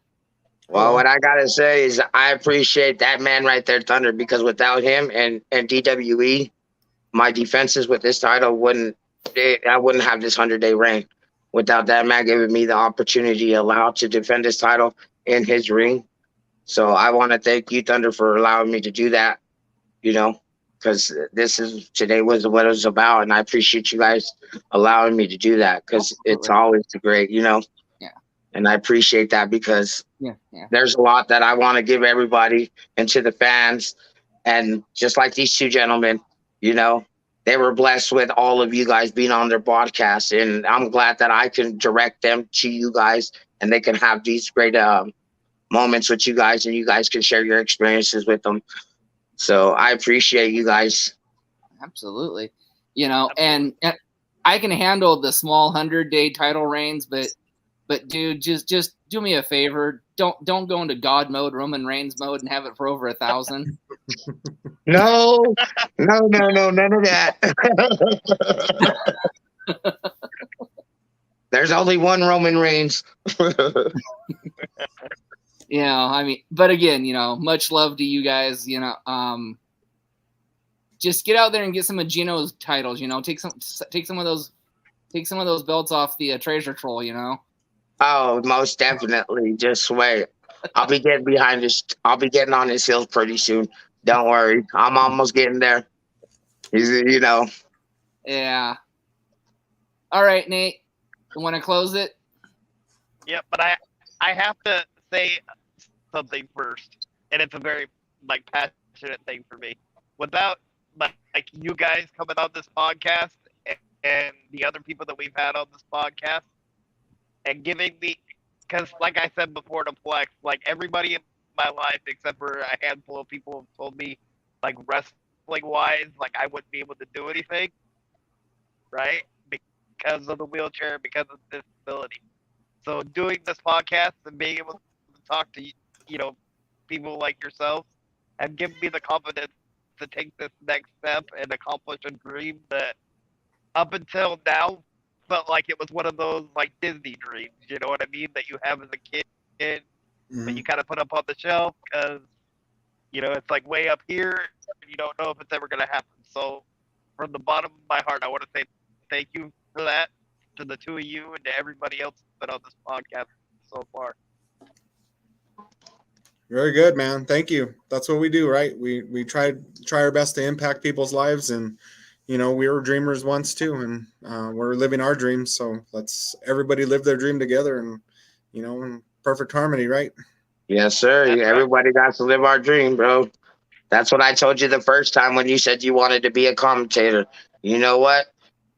Well, what I gotta say is I appreciate that man right there, Thunder, because without him and DWE, my defenses with this title I wouldn't have this 100-day reign. Without that man giving me the opportunity allowed to defend this title in his ring. So I want to thank you, Thunder, for allowing me to do that, because today was what it was about. And I appreciate you guys allowing me to do that because it's always great, Yeah. And I appreciate that because there's a lot that I want to give everybody and to the fans. And just like these two gentlemen, they were blessed with all of you guys being on their podcast. And I'm glad that I can direct them to you guys and they can have these great moments with you guys and you guys can share your experiences with them. So I appreciate you guys. Absolutely. And I can handle the small 100-day title reigns, but But dude, just do me a favor. Don't go into God mode, Roman Reigns mode, and have it for over 1,000. No, none of that. There's only one Roman Reigns. You know, I mean, but again, you know, much love to you guys. You know, just get out there and get some of Gino's titles. You know, take some of those belts off the treasure troll. You know. Oh, most definitely. Just wait. I'll be getting behind this. I'll be getting on his heels pretty soon. Don't worry. I'm almost getting there. You know. Yeah. All right, Nate. You want to close it? Yep, but I have to say something first, and it's a very passionate thing for me. Without like you guys coming on this podcast and the other people that we've had on this podcast and giving me, because like I said before to Plex, like everybody in my life except for a handful of people have told me like wrestling wise, like I wouldn't be able to do anything, right? Because of the wheelchair, because of disability. So doing this podcast and being able to talk to people like yourselves have given me the confidence to take this next step and accomplish a dream that up until now felt like it was one of those like Disney dreams, you know what I mean, that you have as a kid, but you kind of put up on the shelf because it's like way up here and you don't know if it's ever going to happen. So from the bottom of my heart, I want to say thank you for that to the two of you and to everybody else that's been on this podcast so far. Very good, man. Thank you. That's what we do, right? We try our best to impact people's lives, and we were dreamers once too, and we're living our dreams. So let's everybody live their dream together, and in perfect harmony, right? Yes, sir. Everybody got to live our dream, bro. That's what I told you the first time when you said you wanted to be a commentator. You know what?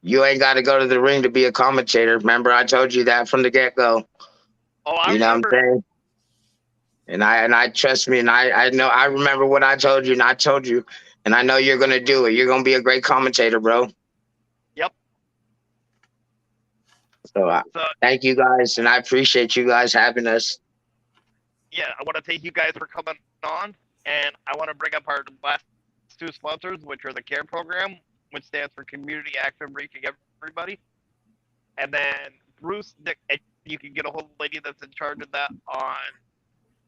You ain't got to go to the ring to be a commentator. Remember, I told you that from the get-go. Oh, I You know remember. what I'm saying? And I trust me, and I know I remember what I told you, and I told you, and I know you're gonna do it. You're gonna be a great commentator, bro. Yep. So thank you guys, and I appreciate you guys having us. Yeah, I want to thank you guys for coming on, and I want to bring up our last two sponsors, which are the CARE program, which stands for Community Action Reaching Everybody, and then Bruce Nick. And you can get a hold of the lady that's in charge of that on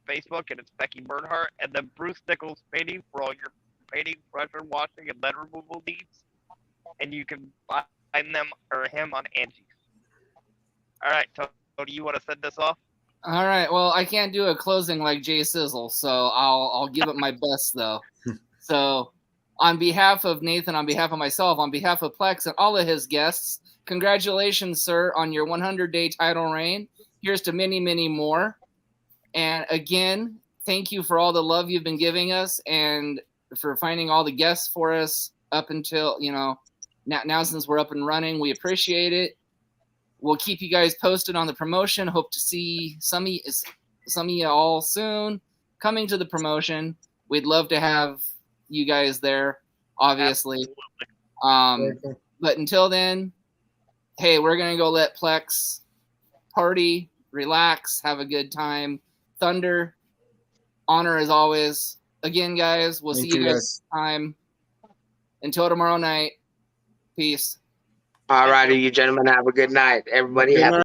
Facebook, and it's Becky Bernhardt, and then Bruce Nichols Painting for all your painting, pressure washing, and lead removal needs. And you can find them or him on Angie's. All right, Tony, you want to send this off? All right. Well, I can't do a closing like Jay Sizzle, so I'll give it my best though. So, on behalf of Nathan, on behalf of myself, on behalf of Plex and all of his guests, congratulations, sir, on your 100-day title reign. Here's to many, many more. And again, thank you for all the love you've been giving us and for finding all the guests for us up until, now since we're up and running. We appreciate it. We'll keep you guys posted on the promotion. Hope to see some of you all soon coming to the promotion. We'd love to have you guys there, obviously. But until then, hey, we're going to go let Plex party, relax, have a good time. Thunder, honor as always. Again, guys, we'll see you guys next time. Until tomorrow night, peace. All righty, you gentlemen, have a good night. Everybody have